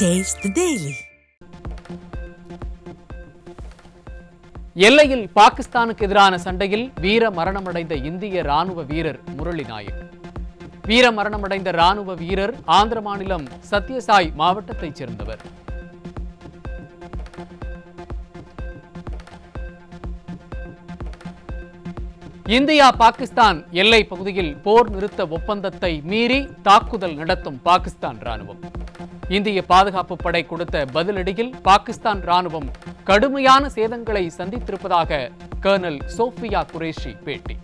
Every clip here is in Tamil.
Taste the Daily. எல்லையில் பாகிஸ்தானுக்கு எதிரான சண்டையில் வீர மரணமடைந்த இந்திய ராணுவ வீரர் முரளி நாயக். வீர மரணமடைந்த ராணுவ வீரர் ஆந்திர மாநிலம் சத்யசாய் மாவட்டத்தைச் சேர்ந்தவர். இந்தியா பாகிஸ்தான் எல்லை பகுதியில் போர் நிறுத்த ஒப்பந்தத்தை மீறி தாக்குதல் நடத்தும் பாகிஸ்தான் ராணுவம். இந்திய பாதுகாப்பு படை கொடுத்த பதிலடியில் பாகிஸ்தான் ராணுவம் கடுமையான சேதங்களை சந்தித்திருப்பதாக கர்னல் சோஃபியா குரேஷி பேட்டி.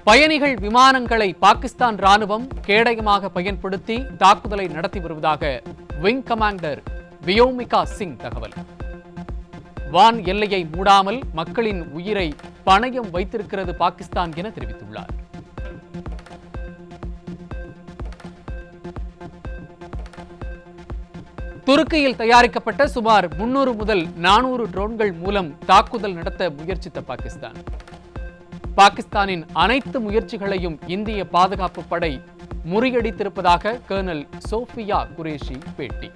பயணிகள் விமானங்களை பாகிஸ்தான் ராணுவம் கேடயமாக பயன்படுத்தி தாக்குதலை நடத்தி வருவதாக விங் கமாண்டர் வியோமிகா சிங் தகவல். வான் எல்லையை மூடாமல் மக்களின் உயிரை பணயம் வைத்திருக்கிறது பாகிஸ்தான் என தெரிவித்துள்ளார். துருக்கியில் தயாரிக்கப்பட்ட சுமார் 300 முதல் 400 ட்ரோன்கள் மூலம் தாக்குதல் நடத்த முயற்சித்த பாகிஸ்தானின் அனைத்து முயற்சிகளையும் இந்திய பாதுகாப்பு படை முறியடித்திருப்பதாக கர்னல் சோஃபியா குரேஷி பேட்டி.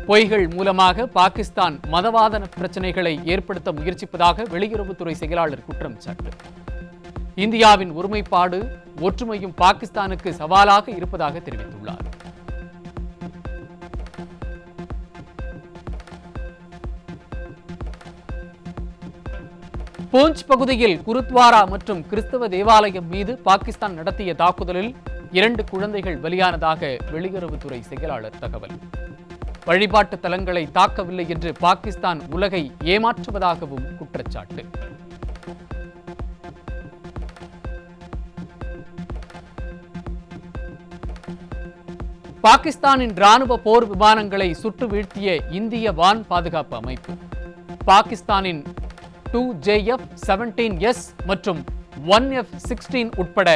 பொய்கள் மூலமாக பாகிஸ்தான் மதவாத பிரச்சனைகளை ஏற்படுத்த முயற்சிப்பதாக வெளியுறவுத்துறை செயலாளர் குற்றம் சாட்டு. இந்தியாவின் ஒருமைப்பாடு ஒற்றுமையும் பாகிஸ்தானுக்கு சவாலாக இருப்பதாக தெரிவித்துள்ளார். பூஞ்ச் பகுதியில் குருத்வாரா மற்றும் கிறிஸ்தவ தேவாலயம் மீது பாகிஸ்தான் நடத்திய தாக்குதலில் 2 குழந்தைகள் பலியானதாக வெளியுறவுத்துறை செயலாளர் தகவல். வழிபாட்டு தலங்களை தாக்கவில்லை என்று பாகிஸ்தான் உலகை ஏமாற்றுவதாகவும் குற்றச்சாட்டு. பாகிஸ்தானின் ராணுவ போர் விமானங்களை சுட்டு வீழ்த்திய இந்திய வான் பாதுகாப்பு அமைப்பு பாகிஸ்தானின் 2JF-17S மற்றும் 1F-16 உட்பட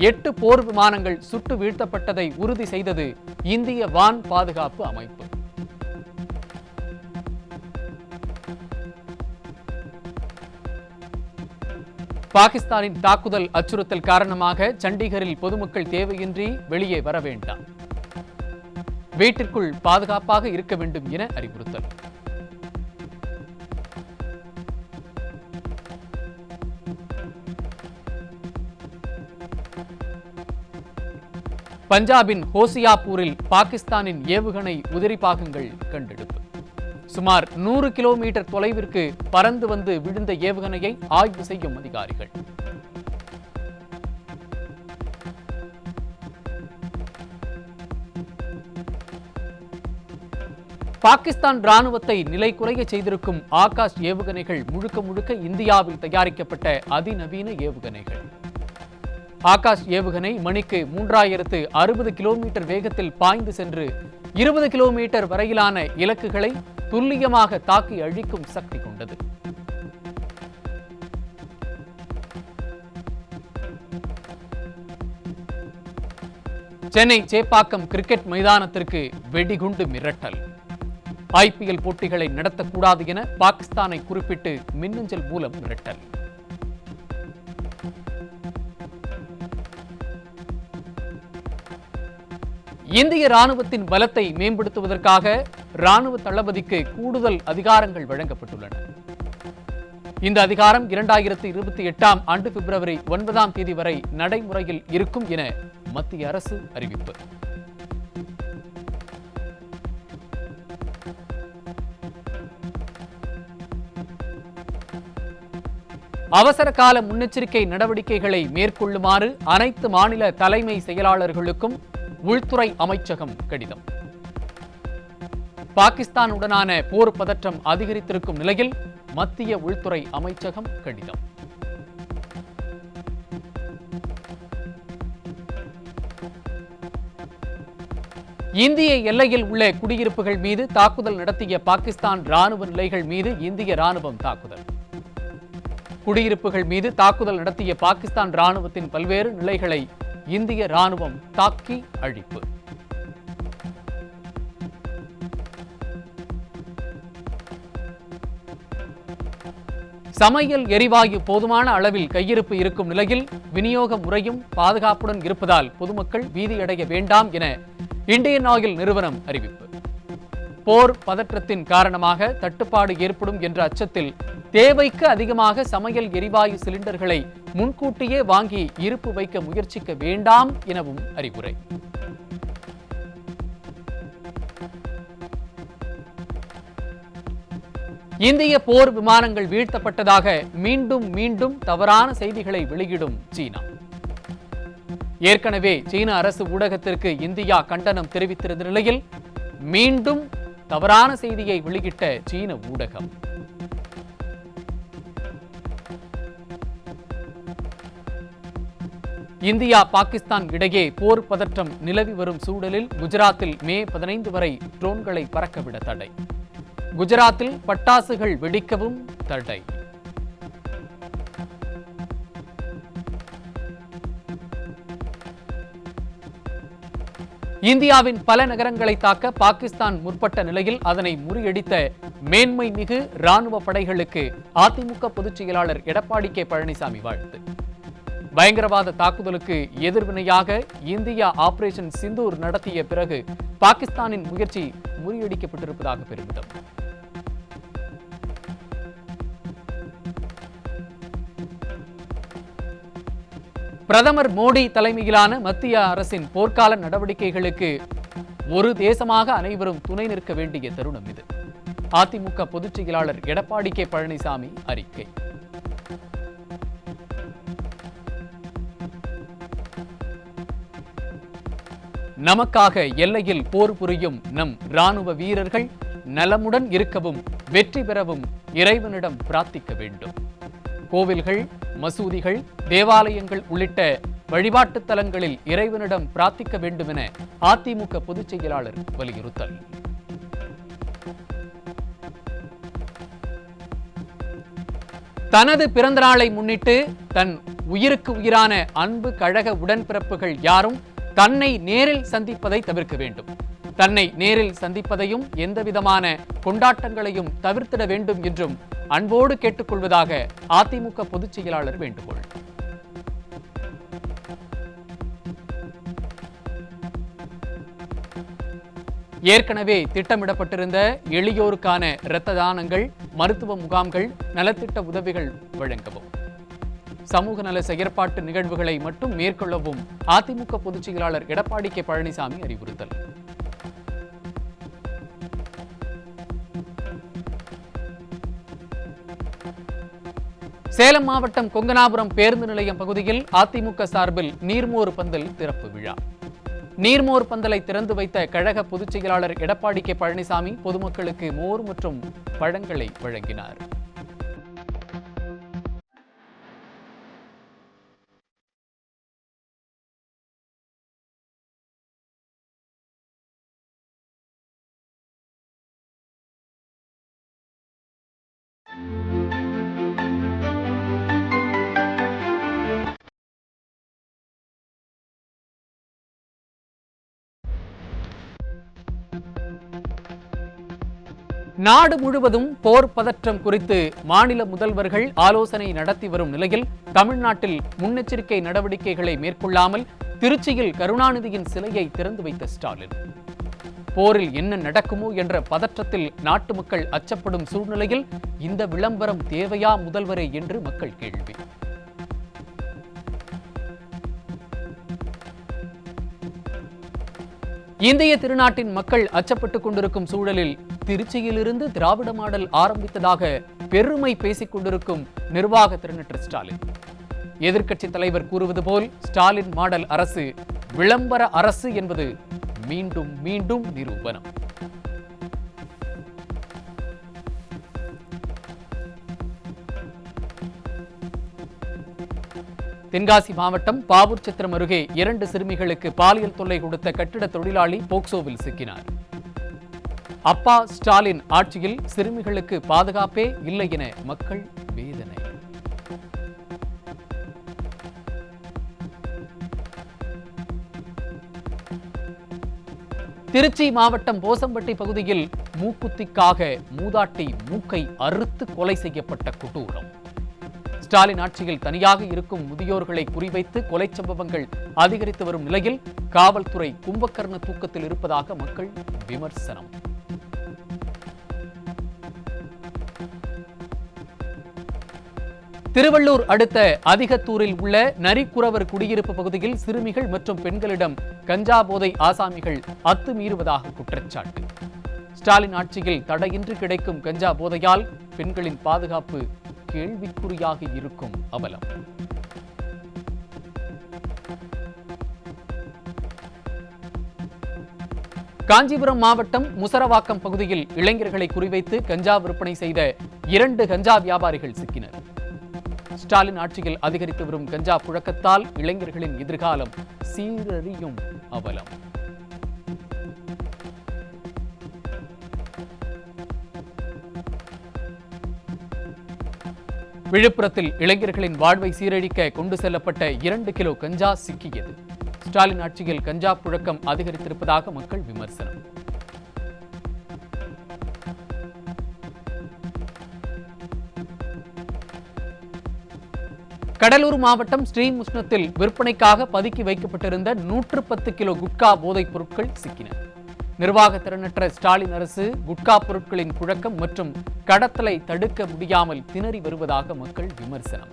8 போர் விமானங்கள் சுட்டு வீழ்த்தப்பட்டதை உறுதி செய்தது இந்திய வான் பாதுகாப்பு அமைப்பு. பாகிஸ்தானின் தாக்குதல் அச்சுறுத்தல் காரணமாக சண்டிகரில் பொதுமக்கள் தேவையின்றி வெளியே வர வேண்டாம், வீட்டிற்குள் பாதுகாப்பாக இருக்க வேண்டும் என அறிவுறுத்தல். பஞ்சாபின் ஹோசியாப்பூரில் பாகிஸ்தானின் ஏவுகணை உதிரி பாகங்கள் கண்டெடுப்பு. சுமார் 100 கிலோமீட்டர் தொலைவிற்கு பறந்து வந்து விழுந்த ஏவுகணையை ஆய்வு செய்யும் அதிகாரிகள். பாகிஸ்தான் ராணுவத்தை நிலைகுலைய செய்திருக்கும் ஆகாஷ் ஏவுகணைகள் முழுக்க இந்தியாவில் தயாரிக்கப்பட்ட அதிநவீன ஏவுகணைகள். ஆகாஷ் ஏவுகணை மணிக்கு 3060 கிலோமீட்டர் வேகத்தில் பாய்ந்து சென்று 20 கிலோமீட்டர் வரையிலான இலக்குகளை துல்லியமாக தாக்கி அழிக்கும் சக்தி கொண்டது. சென்னை சேப்பாக்கம் கிரிக்கெட் மைதானத்திற்கு வெடிகுண்டு மிரட்டல். IPL போட்டிகளை நடத்தக்கூடாது என பாகிஸ்தானை குறிப்பிட்டு மின்னஞ்சல் மூலம் மிரட்டல். இந்திய ராணுவத்தின் பலத்தை மேம்படுத்துவதற்காக ராணுவ தளபதிக்கு கூடுதல் அதிகாரங்கள் வழங்கப்பட்டுள்ளன. இந்த அதிகாரம் 2028ஆம் ஆண்டு பிப்ரவரி 9ஆம் தேதி வரை நடைமுறையில் இருக்கும் என மத்திய அரசு அறிவிப்பு. அவசர கால முன்னெச்சரிக்கை நடவடிக்கைகளை மேற்கொள்ளுமாறு அனைத்து மாநில தலைமை செயலாளர்களுக்கும் உள்துறை அமைச்சகம் கடிதம். பாகிஸ்தானுடனான போர் பதற்றம் அதிகரித்திருக்கும் நிலையில் மத்திய உள்துறை அமைச்சகம் கடிதம். இந்திய எல்லையில் உள்ள குடியிருப்புகள் மீது தாக்குதல் நடத்திய பாகிஸ்தான் ராணுவ நிலைகள் மீது இந்திய ராணுவம் தாக்குதல். குடியிருப்புகள் மீது தாக்குதல் நடத்திய பாகிஸ்தான் ராணுவத்தின் பல்வேறு நிலைகளை இந்திய ராணுவம் தாக்கி அழிப்பு. சமையல் எரிவாயு போதுமான அளவில் கையிருப்பு இருக்கும் நிலையில் விநியோக முறையும் பாதுகாப்புடன் இருப்பதால் பொதுமக்கள் பீதியடைய வேண்டாம் என இந்தியன் ஆயில் நிறுவனம் அறிவிப்பு. போர் பதற்றத்தின் காரணமாக தட்டுப்பாடு ஏற்படும் என்ற அச்சத்தில் தேவைக்கு அதிகமாக சமையல் எரிவாயு சிலிண்டர்களை முன்கூட்டியே வாங்கி இருப்பு வைக்க முயற்சிக்க வேண்டாம் எனவும் அறிவுரை. இந்திய போர் விமானங்கள் வீழ்த்தப்பட்டதாக மீண்டும் மீண்டும் தவறான செய்திகளை வெளியிடும் சீனா. ஏற்கனவே சீன அரசு ஊடகத்திற்கு இந்தியா கண்டனம் தெரிவித்திருந்த நிலையில் மீண்டும் தவறான செய்தியை வெளியிட்ட சீன ஊடகம். இந்தியா பாகிஸ்தான் இடையே போர் பதற்றம் நிலவி வரும் சூழலில் குஜராத்தில் மே 15 வரை ட்ரோன்களை பறக்கவிட தடை. குஜராத்தில் பட்டாசுகள் வெடிக்கவும் தடை. இந்தியாவின் பல நகரங்களை தாக்க பாகிஸ்தான் முற்பட்ட நிலையில் அதனை முறியடித்த மேன்மை மிகு ராணுவ படைகளுக்கு அதிமுக பொதுச் செயலாளர் எடப்பாடி கே பழனிசாமி வாழ்த்து. பயங்கரவாத தாக்குதலுக்கு எதிர்வினையாக இந்தியா ஆபரேஷன் சிந்தூர் நடத்திய பிறகு பாகிஸ்தானின் முயற்சி முறியடிக்கப்பட்டிருப்பதாக பெருமிதம். பிரதமர் மோடி தலைமையிலான மத்திய அரசின் போர்க்கால நடவடிக்கைகளுக்கு ஒரு தேசமாக அனைவரும் துணை நிற்க வேண்டிய தருணம் இது. அதிமுக பொதுச் செயலாளர் எடப்பாடி கே பழனிசாமி அறிக்கை. நமக்காக எல்லையில் போர் புரியும் நம் ராணுவ வீரர்கள் நலமுடன் இருக்கவும் வெற்றி பெறவும் இறைவனிடம் பிரார்த்திக்க வேண்டும். கோவில்கள், மசூதிகள், தேவாலயங்கள் உள்ளிட்ட வழிபாட்டு தலங்களில் இறைவனிடம் பிரார்த்திக்க வேண்டும் என அதிமுக பொதுச் செயலாளர் வலியுறுத்தல். தனது பிறந்த நாளை முன்னிட்டு தன் உயிருக்கு உயிரான அன்பு கழக உடன்பிறப்புகள் யாரும் தன்னை நேரில் சந்திப்பதை தவிர்க்க வேண்டும். தன்னை நேரில் சந்திப்பதையும் எந்தவிதமான கொண்டாட்டங்களையும் தவிர்த்திட வேண்டும் என்றும் அன்போடு கேட்டுக்கொள்வதாக அதிமுக பொதுச் செயலாளர் வேண்டுகோள். ஏற்கனவே திட்டமிடப்பட்டிருந்த எளியோருக்கான இரத்த தானங்கள், மருத்துவ முகாம்கள், நலத்திட்ட உதவிகள் வழங்கவும், சமூக நல செயற்பாட்டு நிகழ்வுகளை மட்டும் மேற்கொள்ளவும் அதிமுக பொதுச் செயலாளர் எடப்பாடி கே பழனிசாமி அறிவுறுத்தல். சேலம் மாவட்டம் கொங்கனாபுரம் பேருந்து நிலையம் பகுதியில் அதிமுக சார்பில் நீர்மோர் பந்தல் திறப்பு விழா. நீர்மோர் பந்தலை திறந்து வைத்த கழக பொதுச் செயலாளர் எடப்பாடி கே பழனிசாமி பொதுமக்களுக்கு மோர் மற்றும் பழங்களை வழங்கினார். நாடு முழுவதும் போர் பதற்றம் குறித்து மாநில முதல்வர்கள் ஆலோசனை நடத்தி வரும் நிலையில் தமிழ்நாட்டில் முன்னெச்சரிக்கை நடவடிக்கைகளை மேற்கொள்ளாமல் திருச்சியில் கருணாநிதியின் சிலையை திறந்து வைத்த ஸ்டாலின். போரில் என்ன நடக்குமோ என்ற பதற்றத்தில் நாட்டு மக்கள் அச்சப்படும் சூழ்நிலையில் இந்த விளம்பரம் தேவையா முதல்வரே என்று மக்கள் கேள்வி. இந்திய திருநாட்டின் மக்கள் அச்சப்பட்டுக் கொண்டிருக்கும் சூழலில் திருச்சியிலிருந்து திராவிட மாடல் ஆரம்பித்ததாக பெருமை பேசிக் கொண்டிருக்கும் நிர்வாக திறனற்ற ஸ்டாலின். எதிர்க்கட்சி தலைவர் கூறுவது போல் ஸ்டாலின் மாடல் அரசு விளம்பர அரசு என்பது மீண்டும் மீண்டும் நிரூபணம். தென்காசி மாவட்டம் பாவூர் சத்திரம் அருகே 2 சிறுமிகளுக்கு பாலியல் தொல்லை கொடுத்த கட்டிட தொழிலாளி போக்சோவில் சிக்கினார். அப்பா ஸ்டாலின் ஆட்சியில் சிறுமிகளுக்கு பாதுகாப்பே இல்லை என மக்கள் வேதனை. திருச்சி மாவட்டம் போசம்பட்டி பகுதியில் மூக்குத்திக்காக மூதாட்டி மூக்கை அறுத்து கொலை செய்யப்பட்ட கொடூரம். ஸ்டாலின் ஆட்சியில் தனியாக இருக்கும் முதியோர்களை குறிவைத்து கொலை சம்பவங்கள் அதிகரித்து வரும் நிலையில் காவல்துறை கும்பகர்ண தூக்கத்தில் இருப்பதாக மக்கள் விமர்சனம். திருவள்ளூர் அடுத்த அதிகத்தூரில் உள்ள நரிக்குறவர் குடியிருப்பு பகுதியில் சிறுமிகள் மற்றும் பெண்களிடம் கஞ்சா போதை ஆசாமிகள் அத்துமீறுவதாக குற்றச்சாட்டு. ஸ்டாலின் ஆட்சியில் தடையின்றி கிடைக்கும் கஞ்சா போதையால் பெண்களின் பாதுகாப்பு கேள்விக்குறியாக இருக்கும் அவலம். காஞ்சிபுரம் மாவட்டம் முசரவாக்கம் பகுதியில் இளைஞர்களை குறிவைத்து கஞ்சா விற்பனை செய்த 2 கஞ்சா வியாபாரிகள் சிக்கினர். ஸ்டாலின் ஆட்சியில் அதிகரித்து வரும் கஞ்சா புழக்கத்தால் இளைஞர்களின் எதிர்காலம் சீரழியும் அவலம். விழுப்புரத்தில் இளைஞர்களின் வாழ்வை சீரழிக்க கொண்டு செல்லப்பட்ட 2 கிலோ கஞ்சா சிக்கியது. ஸ்டாலின் ஆட்சியில் கஞ்சா புழக்கம் அதிகரித்திருப்பதாக மக்கள் விமர்சனம். கடலூர் மாவட்டம் ஸ்ரீமுஷ்ணத்தில் விற்பனைக்காக பதுக்கி வைக்கப்பட்டிருந்த 110 கிலோ குட்கா போதைப் பொருட்கள் சிக்கின. நிர்வாக திறனற்ற ஸ்டாலின் அரசு குட்கா பொருட்களின் புழக்கம் மற்றும் கடத்தலை தடுக்க முடியாமல் திணறி வருவதாக மக்கள் விமர்சனம்.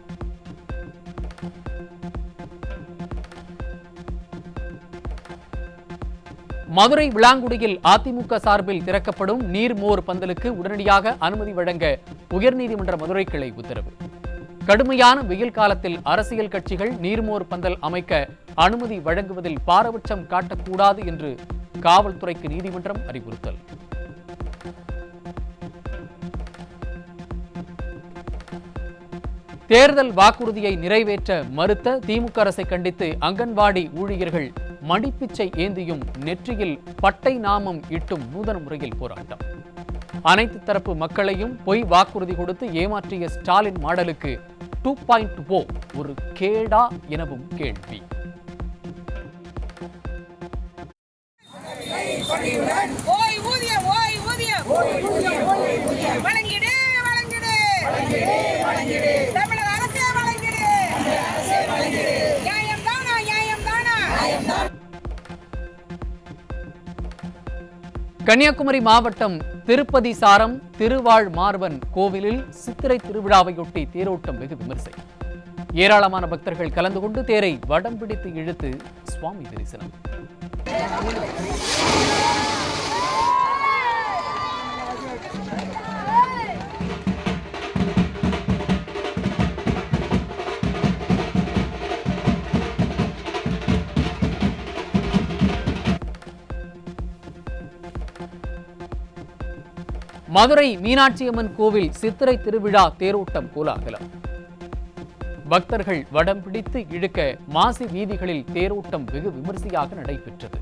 மதுரை விளாங்குடியில் அதிமுக சார்பில் திறக்கப்படும் நீர்மோர் பந்தலுக்கு உடனடியாக அனுமதி வழங்க உயர்நீதிமன்ற மதுரை கிளை உத்தரவு. கடுமையான வெயில் காலத்தில் அரசியல் கட்சிகள் நீர்மோர் பந்தல் அமைக்க அனுமதி வழங்குவதில் பாரபட்சம் காட்டக்கூடாது என்று காவல்துறைக்கு நீதிமன்றம் அறிவுறுத்தல். தேர்தல் வாக்குறுதியை நிறைவேற்ற மறுத்த திமுக அரசை கண்டித்து அங்கன்வாடி ஊழியர்கள் மடிப்பிச்சை ஏந்தியும் நெற்றியில் பட்டை நாமம் இட்டும் நூதன முறையில் போராட்டம். அனைத்து தரப்பு மக்களையும் பொய் வாக்குறுதி கொடுத்து ஏமாற்றிய ஸ்டாலின் மாடலுக்கு 2.0 ஒரு கேடா எனவும் கேள்வி. கன்னியாகுமரி மாவட்டம் திருப்பதி சாரம் திருவாழ் மார்பன் கோவிலில் சித்திரை திருவிழாவையொட்டி தேரோட்டம் வெகு விமர்சை. ஏராளமான பக்தர்கள் கலந்து கொண்டு தேரை வடம் பிடித்து இழுத்து சுவாமி தரிசனம். மதுரை மீனாட்சியம்மன் கோவில் சித்திரை திருவிழா தேரோட்டம் கோலாகலம். பக்தர்கள் வடம் பிடித்து இழுக்க மாசி வீதிகளில் தேரோட்டம் வெகு விமரிசையாக நடைபெற்றது.